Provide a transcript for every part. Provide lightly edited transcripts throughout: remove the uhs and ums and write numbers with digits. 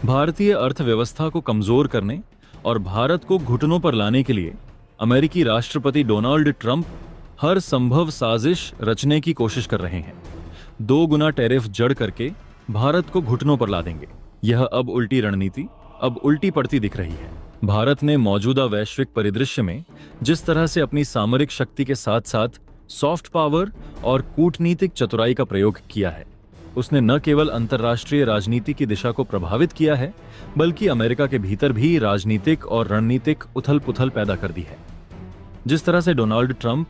भारतीय अर्थव्यवस्था को कमजोर करने और भारत को घुटनों पर लाने के लिए अमेरिकी राष्ट्रपति डोनाल्ड ट्रंप हर संभव साजिश रचने की कोशिश कर रहे हैं। 2 गुना टैरिफ जड़ करके भारत को घुटनों पर ला देंगे। यह अब उल्टी रणनीति अब उल्टी पड़ती दिख रही है। भारत ने मौजूदा वैश्विक परिदृश्य में जिस तरह से अपनी सामरिक शक्ति के साथ साथ सॉफ्ट पावर और कूटनीतिक चतुराई का प्रयोग किया है, उसने न केवल अंतर्राष्ट्रीय राजनीति की दिशा को प्रभावित किया है, बल्कि अमेरिका के भीतर भी राजनीतिक और रणनीतिक उथल-पुथल पैदा कर दी है। जिस तरह से डोनाल्ड ट्रंप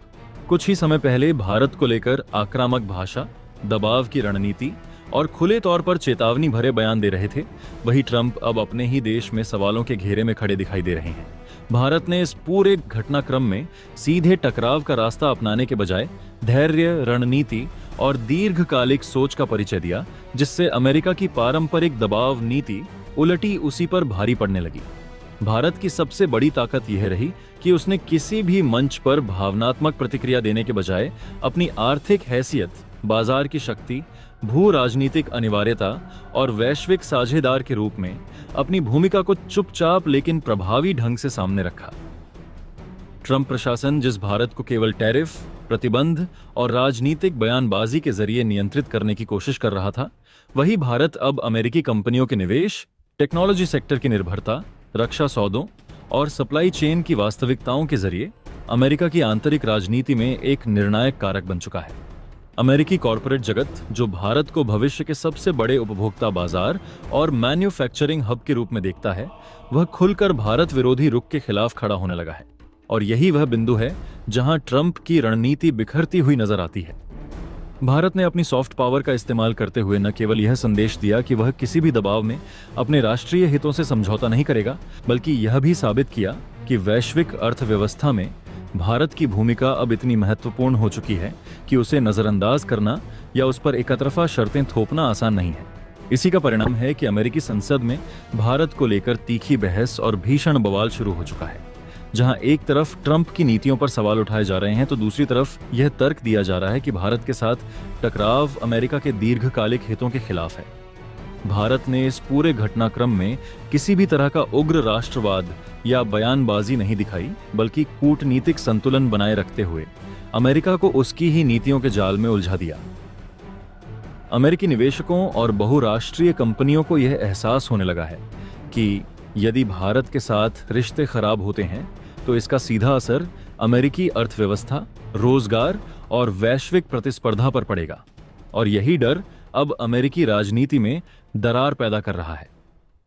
कुछ ही समय पहले भारत को लेकर आक्रामक भाषा, दबाव की रणनीति और खुले तौर पर चेतावनी भरे बयान दे रहे थे, वही ट्रंप अब अपने ही देश में सवालों के घेरे में खड़े दिखाई दे रहे हैं। भारत ने इस पूरे घटनाक्रम में सीधे टकराव का रास्ता अपनाने के बजाय धैर्य, रणनीति और दीर्घकालिक सोच का परिचय दिया, जिससे अमेरिका की पारंपरिक दबाव नीति उलटी उसी पर भारी पड़ने लगी। भारत की सबसे बड़ी ताकत यह रही कि उसने किसी भी मंच पर भावनात्मक प्रतिक्रिया देने के बजाय अपनी आर्थिक हैसियत, बाजार की शक्ति, भू राजनीतिक अनिवार्यता और वैश्विक साझेदार के रूप में अपनी भूमिका को चुपचाप लेकिन प्रभावी ढंग से सामने रखा। ट्रंप प्रशासन जिस भारत को केवल टैरिफ, प्रतिबंध और राजनीतिक बयानबाजी के जरिए नियंत्रित करने की कोशिश कर रहा था, वही भारत अब अमेरिकी कंपनियों के निवेश, टेक्नोलॉजी सेक्टर की निर्भरता, रक्षा सौदों और सप्लाई चेन की वास्तविकताओं के जरिए अमेरिका की आंतरिक राजनीति में एक निर्णायक कारक बन चुका है। अमेरिकी कॉरपोरेट जगत, जो भारत को भविष्य के सबसे बड़े उपभोक्ता बाजार और मैन्युफैक्चरिंग हब के रूप में देखता है, वह खुलकर भारत विरोधी रुख के खिलाफ खड़ा होने लगा है। और यही वह बिंदु है जहां ट्रंप की रणनीति बिखरती हुई नजर आती है। भारत ने अपनी सॉफ्ट पावर का इस्तेमाल करते हुए न केवल यह संदेश दिया कि वह किसी भी दबाव में अपने राष्ट्रीय हितों से समझौता नहीं करेगा, बल्कि यह भी साबित किया कि वैश्विक अर्थव्यवस्था में भारत की भूमिका अब इतनी महत्वपूर्ण हो चुकी है कि उसे नजरअंदाज करना या उस पर एकतरफा शर्तें थोपना आसान नहीं है। इसी का परिणाम है कि अमेरिकी संसद में भारत को लेकर तीखी बहस और भीषण बवाल शुरू हो चुका है। जहां एक तरफ ट्रंप की नीतियों पर सवाल उठाए जा रहे हैं, तो दूसरी तरफ यह तर्क दिया जा रहा है कि भारत के साथ टकराव अमेरिका के दीर्घकालिक हितों के खिलाफ है। भारत ने इस पूरे घटनाक्रम में किसी भी तरह का उग्र राष्ट्रवाद या बयानबाजी नहीं दिखाई, बल्कि कूटनीतिक संतुलन बनाए रखते हुए अमेरिका को उसकी ही नीतियों के जाल में उलझा दिया। अमेरिकी निवेशकों और बहुराष्ट्रीय कंपनियों को यह एहसास होने लगा है कि यदि भारत के साथ रिश्ते खराब होते हैं, तो इसका सीधा असर अमेरिकी अर्थव्यवस्था, रोजगार और वैश्विक प्रतिस्पर्धा पर पड़ेगा। और यही डर अब अमेरिकी राजनीति में दरार पैदा कर रहा है।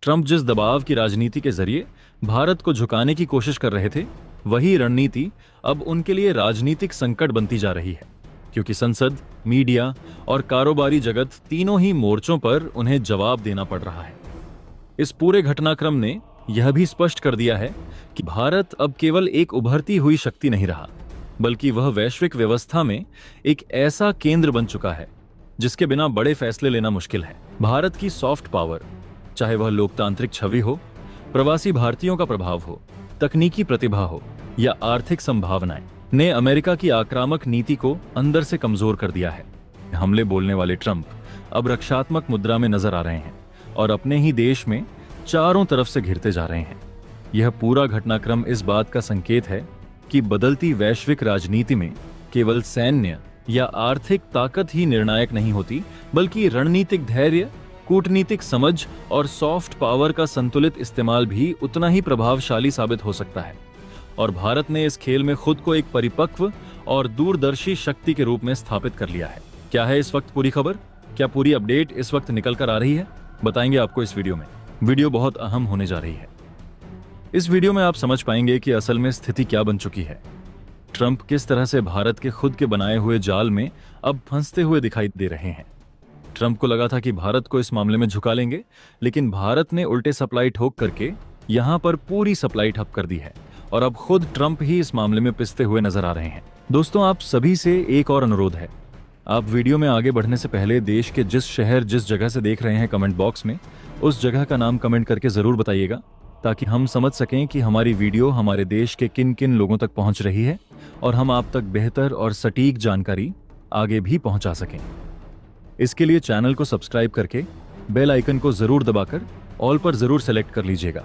ट्रंप जिस दबाव की राजनीति के जरिए भारत को झुकाने की कोशिश कर रहे थे, वही रणनीति अब उनके लिए राजनीतिक संकट बनती जा रही है, क्योंकि संसद, मीडिया और कारोबारी जगत तीनों ही मोर्चों पर उन्हें जवाब देना पड़ रहा है। इस पूरे घटनाक्रम ने यह भी स्पष्ट कर दिया है कि भारत अब केवल एक उभरती हुई शक्ति नहीं रहा, बल्कि वह वैश्विक व्यवस्था में एक ऐसा केंद्र बन चुका है जिसके बिना बड़े फैसले लेना मुश्किल है। भारत की सॉफ्ट पावर, चाहे वह लोकतांत्रिक छवि हो, प्रवासी भारतीयों का प्रभाव हो, तकनीकी प्रतिभा हो या आर्थिक संभावनाएं, ने अमेरिका की आक्रामक नीति को अंदर से कमजोर कर दिया है। हमले बोलने वाले ट्रंप अब रक्षात्मक मुद्रा में नजर आ रहे हैं और अपने ही देश में चारों तरफ से घिरते जा रहे हैं। यह पूरा घटनाक्रम इस बात का संकेत है कि बदलती वैश्विक राजनीति में केवल सैन्य या आर्थिक ताकत ही निर्णायक नहीं होती, बल्कि रणनीतिक धैर्य, कूटनीतिक समझ और सॉफ्ट पावर का संतुलित इस्तेमाल भी उतना ही प्रभावशाली साबित हो सकता है। और भारत ने इस खेल में खुद को एक परिपक्व और दूरदर्शी शक्ति के रूप में स्थापित कर लिया है। क्या है इस वक्त पूरी खबर? क्या पूरी अपडेट इस वक्त निकल कर आ रही है? बताएंगे आपको इस वीडियो में। वीडियो बहुत अहम होने जा रही है। इस वीडियो में आप समझ पाएंगे कि असल में स्थिति क्या बन चुकी है। ट्रंप किस तरह से भारत के खुद के बनाए हुए जाल में अब फंसते हुए दिखाई दे रहे हैं। ट्रंप को लगा था कि भारत को इस मामले में झुका लेंगे, लेकिन भारत ने उल्टे सप्लाई ठोक करके यहां पर पूरी सप्लाई ठप कर दी है और अब खुद ट्रंप ही इस मामले में पिसते हुए नजर आ रहे हैं। दोस्तों, आप सभी से एक और अनुरोध है। आप वीडियो में आगे बढ़ने से पहले देश के जिस शहर, जिस जगह से देख रहे हैं, कमेंट बॉक्स में उस जगह का नाम कमेंट करके जरूर बताइएगा, ताकि हम समझ सकें कि हमारी वीडियो हमारे देश के किन किन लोगों तक पहुंच रही है और हम आप तक बेहतर और सटीक जानकारी आगे भी पहुंचा सकें। इसके लिए चैनल को सब्सक्राइब करके बेल आइकन को जरूर दबाकर ऑल पर जरूर सेलेक्ट कर लीजिएगा।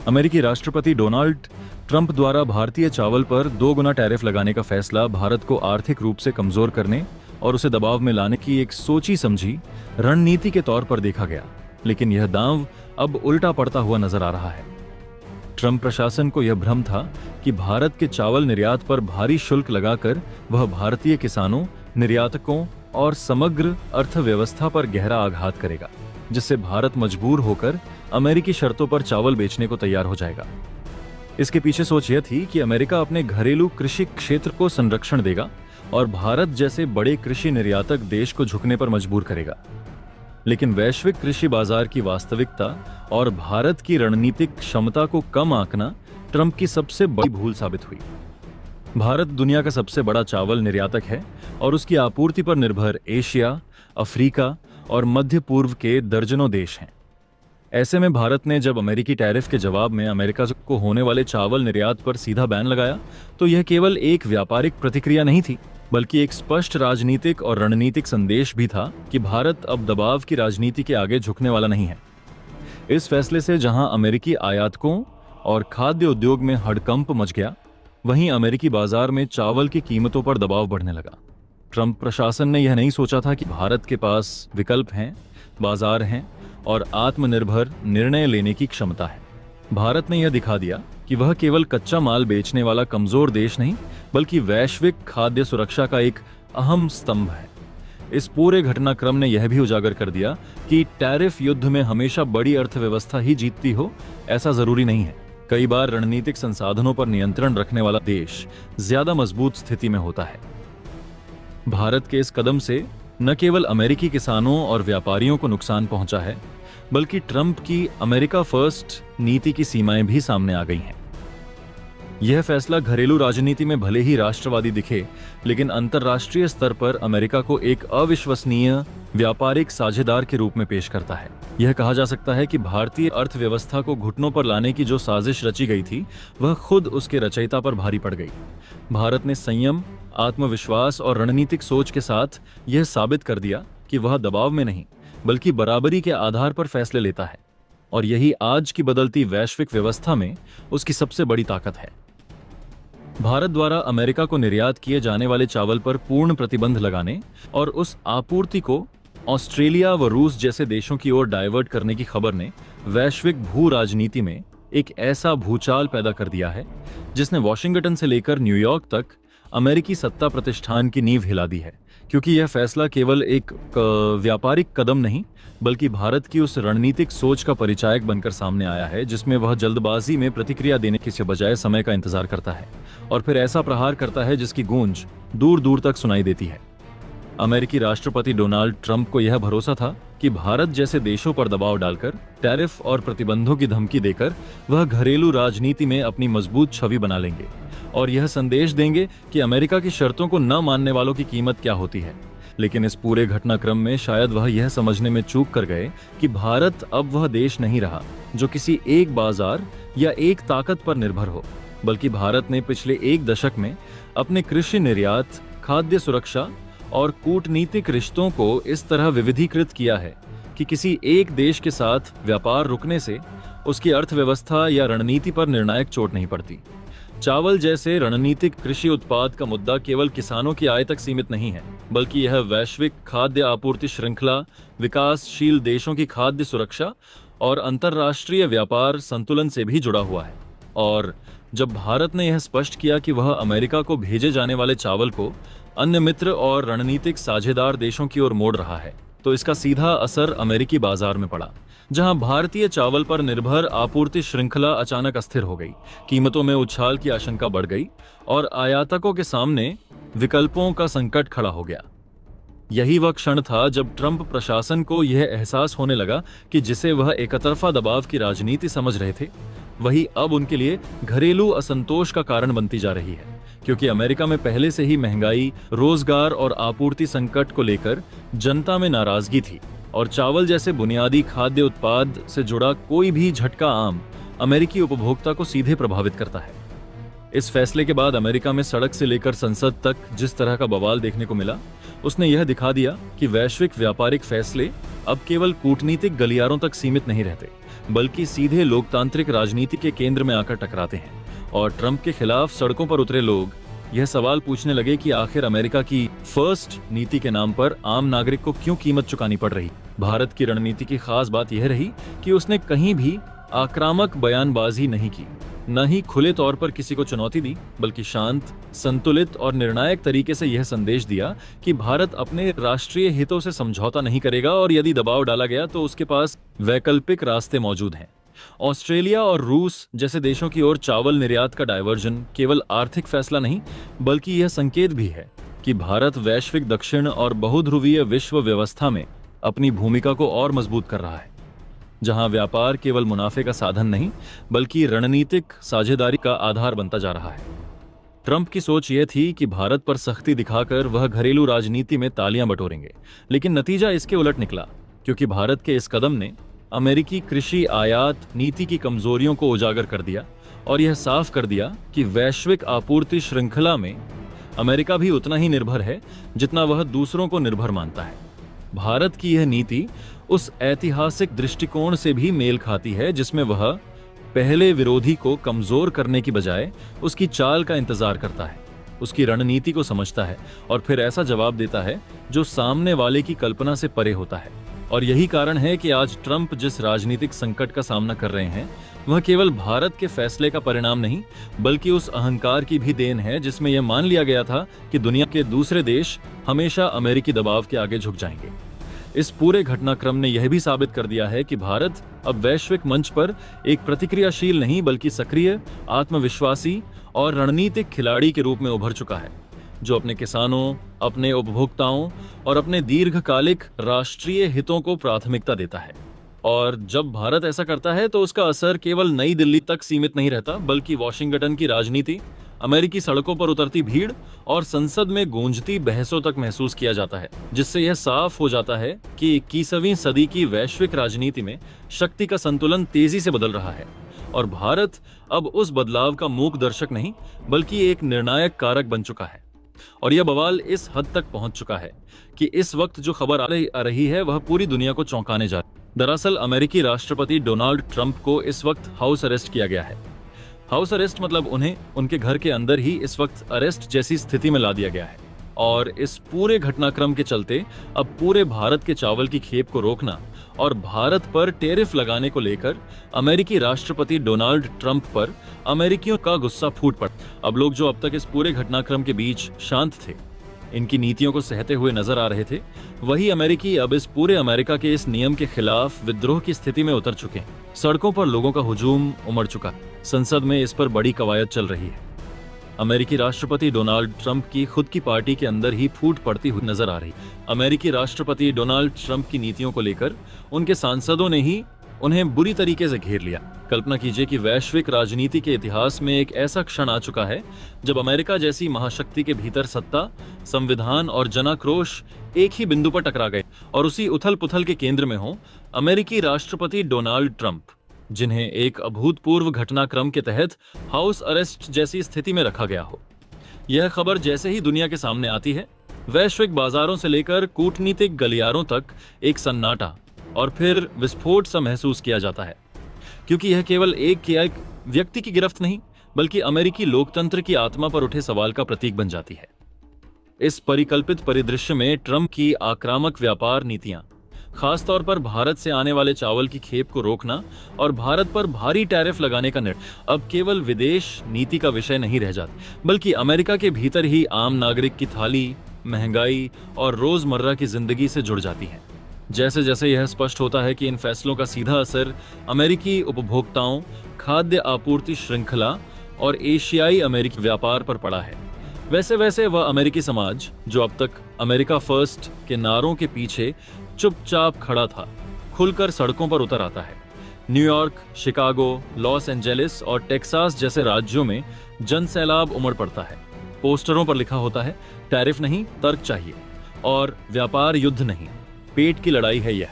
अमेरिकी राष्ट्रपति डोनाल्ड ट्रंप द्वारा भारतीय चावल पर 2 गुना टैरिफ लगाने का फैसला भारत को आर्थिक रूप से कमजोर करने और उसे दबाव में लाने की एक सोची समझी रणनीति के तौर पर देखा गया, लेकिन यह दांव अब उल्टा पड़ता हुआ नजर आ रहा है। ट्रंप प्रशासन को यह भ्रम था कि भारत के चावल निर्यात पर भारी शुल्क लगाकर वह भारतीय किसानों, निर्यातकों और समग्र अर्थव्यवस्था पर गहरा आघात करेगा, जिससे भारत मजबूर होकर अमेरिकी शर्तों पर चावल बेचने को तैयार हो जाएगा। इसके पीछे सोच यह थी कि अमेरिका अपने घरेलू कृषि क्षेत्र को संरक्षण देगा और भारत जैसे बड़े कृषि निर्यातक देश को झुकने पर मजबूर करेगा। लेकिन वैश्विक कृषि बाजार की वास्तविकता और भारत की रणनीतिक क्षमता को कम आंकना ट्रंप की सबसे बड़ी भूल साबित हुई। भारत दुनिया का सबसे बड़ा चावल निर्यातक है और उसकी आपूर्ति पर निर्भर एशिया, अफ्रीका और मध्य पूर्व के दर्जनों देश हैं। ऐसे में भारत ने जब अमेरिकी टैरिफ के जवाब में अमेरिका को होने वाले चावल निर्यात पर सीधा बैन लगाया, तो यह केवल एक व्यापारिक प्रतिक्रिया नहीं थी, बल्कि एक स्पष्ट राजनीतिक और रणनीतिक संदेश भी था कि भारत अब दबाव की राजनीति के आगे झुकने वाला नहीं है। इस फैसले से जहां अमेरिकी आयातकों और खाद्य उद्योग में हड़कंप मच गया, वहीं अमेरिकी बाजार में चावल की कीमतों पर दबाव बढ़ने लगा। ट्रंप प्रशासन ने यह नहीं सोचा था कि भारत के पास विकल्प हैं, बाजार हैं और आत्मनिर्भर निर्णय लेने की क्षमता है। भारत ने यह दिखा दिया कि वह केवल कच्चा माल बेचने वाला कमजोर देश नहीं, बल्कि वैश्विक खाद्य सुरक्षा का एक अहम स्तंभ है। इस पूरे घटनाक्रम ने यह भी उजागर कर दिया कि टैरिफ युद्ध में हमेशा बड़ी अर्थव्यवस्था ही जीतती हो, ऐसा जरूरी नहीं है। कई बार रणनीतिक संसाधनों पर नियंत्रण रखने वाला देश ज्यादा मजबूत स्थिति में होता है। भारत के इस कदम से न केवल अमेरिकी किसानों और व्यापारियों को नुकसान पहुंचा है, बल्कि ट्रंप की अमेरिका फर्स्ट नीति की सीमाएं भी सामने आ गई हैं। यह फैसला घरेलू राजनीति में भले ही राष्ट्रवादी दिखे, लेकिन अंतर्राष्ट्रीय स्तर पर अमेरिका को एक अविश्वसनीय व्यापारिक साझेदार के रूप में पेश करता है। यह कहा जा सकता है कि भारतीय अर्थव्यवस्था को घुटनों पर लाने की जो साजिश रची गई थी, वह खुद उसके रचयिता पर भारी पड़ गई। भारत ने संयम, आत्मविश्वास और रणनीतिक सोच के साथ यह साबित कर दिया कि वह दबाव में नहीं, बल्कि बराबरी के आधार पर फैसले लेता है, और यही आज की बदलती वैश्विक व्यवस्था में उसकी सबसे बड़ी ताकत है। भारत द्वारा अमेरिका को निर्यात किए जाने वाले चावल पर पूर्ण प्रतिबंध लगाने और उस आपूर्ति को ऑस्ट्रेलिया व रूस जैसे देशों की ओर डाइवर्ट करने की खबर ने वैश्विक भू राजनीति में एक ऐसा भूचाल पैदा कर दिया है, जिसने वॉशिंगटन से लेकर न्यूयॉर्क तक अमेरिकी सत्ता प्रतिष्ठान की नींव हिला दी है। क्योंकि यह फैसला केवल एक व्यापारिक कदम नहीं, बल्कि भारत की उस रणनीतिक सोच का परिचायक बनकर सामने आया है, जिसमें वह जल्दबाजी में प्रतिक्रिया देने के बजाय समय का इंतजार करता है और फिर ऐसा प्रहार करता है जिसकी गूंज दूर दूर तक सुनाई देती है। अमेरिकी राष्ट्रपति डोनाल्ड ट्रंप को यह भरोसा था कि भारत जैसे देशों पर दबाव डालकर, टैरिफ और प्रतिबंधों की धमकी देकर वह घरेलू राजनीति में अपनी मजबूत छवि बना लेंगे और यह संदेश देंगे कि अमेरिका की शर्तों को न मानने वालों की कीमत क्या होती है। लेकिन इस पूरे घटनाक्रम में शायद वह यह समझने में चूक कर गए कि भारत अब वह देश नहीं रहा जो किसी एक बाजार या एक ताकत पर निर्भर हो, बल्कि भारत ने पिछले 1 दशक में अपने कृषि निर्यात, खाद्य सुरक्षा और कूटनीतिक रिश्तों को इस तरह विविधीकृत किया है कि किसी एक देश के साथ व्यापार रुकने से उसकी अर्थव्यवस्था या रणनीति पर निर्णायक चोट नहीं पड़ती। चावल जैसे रणनीतिक कृषि उत्पाद का मुद्दा केवल किसानों की आय तक सीमित नहीं है, बल्कि यह वैश्विक खाद्य आपूर्ति श्रृंखला, विकासशील देशों की खाद्य सुरक्षा और अंतर्राष्ट्रीय व्यापार संतुलन से भी जुड़ा हुआ है। और जब भारत ने यह स्पष्ट किया कि वह अमेरिका को भेजे जाने वाले चावल को अन्य मित्र और रणनीतिक साझेदार देशों की ओर मोड़ रहा है, तो इसका सीधा असर अमेरिकी बाजार में पड़ा, जहां भारतीय चावल पर निर्भर आपूर्ति श्रृंखला अचानक अस्थिर हो गई, कीमतों में उछाल की आशंका बढ़ गई और आयातकों के सामने विकल्पों का संकट खड़ा हो गया। यही वह क्षण था जब ट्रंप प्रशासन को यह एहसास होने लगा कि जिसे वह एकतरफा दबाव की राजनीति समझ रहे थे, वही अब उनके लिए घरेलू असंतोष का कारण बनती जा रही है। क्योंकि अमेरिका में पहले से ही महंगाई, रोजगार और आपूर्ति संकट को लेकर जनता में नाराजगी थी और चावल जैसे बुनियादी खाद्य उत्पाद से जुड़ा कोई भी झटका आम अमेरिकी उपभोक्ता को सीधे प्रभावित करता है। इस फैसले के बाद अमेरिका में सड़क से लेकर संसद तक जिस तरह का बवाल देखने को मिला, उसने यह दिखा दिया कि वैश्विक व्यापारिक फैसले अब केवल कूटनीतिक गलियारों तक सीमित नहीं रहते, बल्कि सीधे लोकतांत्रिक राजनीति के केंद्र में आकर टकराते हैं। और ट्रंप के खिलाफ सड़कों पर उतरे लोग यह सवाल पूछने लगे कि आखिर अमेरिका की फर्स्ट नीति के नाम पर आम नागरिक को क्यों कीमत चुकानी पड़ रही। भारत की रणनीति की खास बात यह रही कि उसने कहीं भी आक्रामक बयानबाजी नहीं की, न ही खुले तौर पर किसी को चुनौती दी, बल्कि शांत, संतुलित और निर्णायक तरीके से यह संदेश दिया कि भारत अपने राष्ट्रीय हितों से समझौता नहीं करेगा और यदि दबाव डाला गया तो उसके पास वैकल्पिक रास्ते मौजूद हैं। ऑस्ट्रेलिया और रूस जैसे देशों की ओर चावल निर्यात का डायवर्जन केवल आर्थिक फैसला नहीं, बल्कि यह संकेत भी है कि भारत वैश्विक दक्षिण और बहुध्रुवीय विश्व व्यवस्था में अपनी भूमिका को और मजबूत कर रहा है, जहां व्यापार केवल मुनाफे का साधन नहीं बल्कि रणनीतिक साझेदारी का आधार बनता जा रहा है। ट्रंप की सोच यह थी कि भारत पर सख्ती दिखाकर वह घरेलू राजनीति में तालियां बटोरेंगे, लेकिन नतीजा इसके उलट निकला, क्योंकि भारत के इस कदम ने अमेरिकी कृषि आयात नीति की कमजोरियों को उजागर कर दिया और यह साफ कर दिया कि वैश्विक आपूर्ति श्रृंखला में अमेरिका भी उतना ही निर्भर है जितना वह दूसरों को निर्भर मानता है। भारत की यह नीति उस ऐतिहासिक दृष्टिकोण से भी मेल खाती है जिसमें वह पहले विरोधी को कमजोर करने की बजाय उसकी चाल का इंतजार करता है, उसकी रणनीति को समझता है और फिर ऐसा जवाब देता है जो सामने वाले की कल्पना से परे होता है। और यही कारण है कि आज ट्रंप जिस राजनीतिक संकट का सामना कर रहे हैं वह केवल भारत के फैसले का परिणाम नहीं बल्कि उस अहंकार की भी देन है जिसमें यह मान लिया गया था कि दुनिया के दूसरे देश हमेशा अमेरिकी दबाव के आगे झुक जाएंगे। इस पूरे घटनाक्रम ने यह भी साबित कर दिया है कि भारत अब वैश्विक मंच पर एक प्रतिक्रियाशील नहीं बल्कि सक्रिय, आत्मविश्वासी और रणनीतिक खिलाड़ी के रूप में उभर चुका है, जो अपने किसानों, अपने उपभोक्ताओं और अपने दीर्घकालिक राष्ट्रीय हितों को प्राथमिकता देता है। और जब भारत ऐसा करता है तो उसका असर केवल नई दिल्ली तक सीमित नहीं रहता बल्कि वॉशिंगटन की राजनीति, अमेरिकी सड़कों पर उतरती भीड़ और संसद में गूंजती बहसों तक महसूस किया जाता है, जिससे यह साफ हो जाता है कि 21वीं सदी की वैश्विक राजनीति में शक्ति का संतुलन तेजी से बदल रहा है और भारत अब उस बदलाव का मूक दर्शक नहीं बल्कि एक निर्णायक कारक बन चुका है। और यह बवाल इस हद तक पहुंच चुका है कि इस वक्त जो खबर आ रही है वह पूरी दुनिया को चौंकाने जा रही है। दरअसल अमेरिकी राष्ट्रपति डोनाल्ड ट्रंप को इस वक्त हाउस अरेस्ट किया गया है। हाउस अरेस्ट मतलब उन्हें उनके घर के अंदर ही इस वक्त अरेस्ट जैसी स्थिति में ला दिया गया है। और इस पूरे घटनाक्रम के चलते अब पूरे भारत के चावल की खेप को रोकना और भारत पर टैरिफ लगाने को लेकर अमेरिकी राष्ट्रपति डोनाल्ड ट्रंप पर अमेरिकियों का गुस्सा फूट पड़ा। अब लोग जो अब तक इस पूरे घटनाक्रम के बीच शांत थे, इनकी नीतियों को सहते हुए नजर आ रहे थे, वही अमेरिकी अब इस पूरे अमेरिका के इस नियम के खिलाफ विद्रोह की स्थिति में उतर चुके हैं। सड़कों पर लोगों का हुजूम उमड़ चुका है, संसद में इस पर बड़ी कवायद चल रही है। अमेरिकी राष्ट्रपति डोनाल्ड ट्रंप की खुद की पार्टी के अंदर ही फूट पड़ती हुई नजर आ रही। अमेरिकी राष्ट्रपति डोनाल्ड ट्रंप की नीतियों को लेकर उनके सांसदों ने ही उन्हें बुरी तरीके से घेर लिया। कल्पना कीजिए कि वैश्विक राजनीति के इतिहास में एक ऐसा क्षण आ चुका है जब अमेरिका जैसी महाशक्ति के भीतर सत्ता, संविधान और जनाक्रोश एक ही बिंदु पर टकरा गए और उसी उथल पुथल के केंद्र में हो अमेरिकी राष्ट्रपति डोनाल्ड ट्रंप, जिन्हें एक अभूतपूर्व घटनाक्रम के तहत हाउस अरेस्ट जैसी स्थिति में रखा गया हो। यह खबर जैसे ही दुनिया के सामने आती है, वैश्विक बाजारों से लेकर कूटनीतिक गलियारों तक एक सन्नाटा और फिर विस्फोट सा महसूस किया जाता है, क्योंकि यह केवल एक व्यक्ति की गिरफ्त नहीं बल्कि अमेरिकी लोकतंत्र की आत्मा पर उठे सवाल का प्रतीक बन जाती है। इस परिकल्पित परिदृश्य में ट्रंप की आक्रामक व्यापार नीतियां, खासतौर पर भारत से आने वाले चावल की खेप को रोकना और भारत पर भारी टैरिफ लगाने का निर्णय, अब केवल विदेश नीति का विषय नहीं रह जाता बल्कि अमेरिका के भीतर ही आम नागरिक की थाली, महंगाई और रोजमर्रा की जिंदगी से जुड़ जाती है। जैसे जैसे यह स्पष्ट होता है कि इन फैसलों का सीधा असर अमेरिकी उपभोक्ताओं, खाद्य आपूर्ति श्रृंखला और एशियाई अमेरिकी व्यापार पर पड़ा है, वैसे वैसे वह अमेरिकी समाज जो अब तक अमेरिका फर्स्ट के नारों के पीछे चुपचाप खड़ा था, खुलकर सड़कों पर उतर आता है। न्यूयॉर्क, शिकागो, लॉस एंजेलिस और टेक्सास जैसे राज्यों में जनसैलाब उमड़ पड़ता है। पोस्टरों पर लिखा होता है, टैरिफ नहीं, तर्क चाहिए, और व्यापार युद्ध नहीं, पेट की लड़ाई है यह,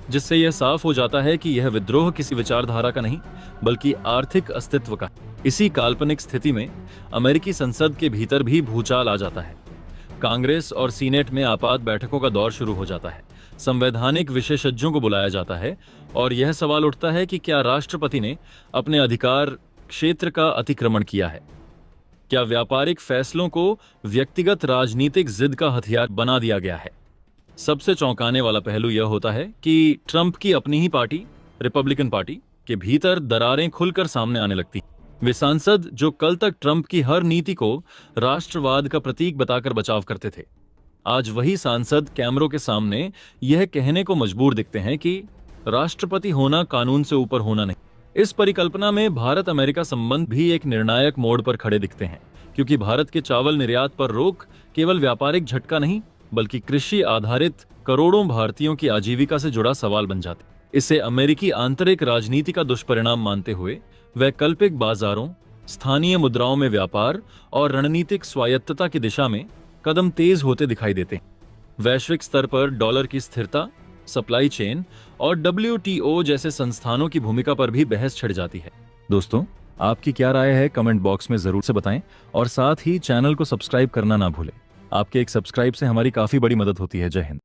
जिससे यह साफ हो जाता है कि यह विद्रोह किसी विचारधारा का नहीं बल्कि आर्थिक अस्तित्व का। इसी काल्पनिक स्थिति में अमेरिकी संसद के भीतर भी भूचाल आ जाता है। कांग्रेस और सीनेट में आपात बैठकों का दौर शुरू हो जाता है। संवैधानिक विशेषज्ञों को बुलाया जाता है और यह सवाल उठता है कि क्या राष्ट्रपति ने अपने अधिकार क्षेत्र का अतिक्रमण किया है? क्या व्यापारिक फैसलों को व्यक्तिगत राजनीतिक जिद का हथियार बना दिया गया है? सबसे चौंकाने वाला पहलू यह होता है कि ट्रंप की अपनी ही पार्टी, रिपब्लिकन पार्टी के भीतर दरारें खुलकर सामने आने लगती। वे सांसद जो कल तक ट्रंप की हर नीति को राष्ट्रवाद का प्रतीक बताकर बचाव करते थे, आज वही सांसद कैमरों के सामने यह कहने को मजबूर दिखते हैं कि राष्ट्रपति होना कानून से ऊपर होना नहीं। इस परिकल्पना में भारत अमेरिका संबंध भी एक निर्णायक मोड़ पर खड़े दिखते हैं, क्योंकि भारत के चावल निर्यात पर रोक केवल व्यापारिक झटका नहीं, बल्कि कृषि आधारित करोड़ों भारतीयों की आजीविका से जुड़ा सवाल बन जाते। इसे अमेरिकी आंतरिक राजनीति का दुष्परिणाम मानते हुए वैकल्पिक बाजारों, स्थानीय मुद्राओं में व्यापार और रणनीतिक स्वायत्तता की दिशा में कदम तेज होते दिखाई देते हैं। वैश्विक स्तर पर डॉलर की स्थिरता, सप्लाई चेन और WTO जैसे संस्थानों की भूमिका पर भी बहस छिड़ जाती है। दोस्तों, आपकी क्या राय है कमेंट बॉक्स में जरूर से बताएं और साथ ही चैनल को सब्सक्राइब करना ना भूलें। आपके एक सब्सक्राइब से हमारी काफी बड़ी मदद होती है। जय हिंद।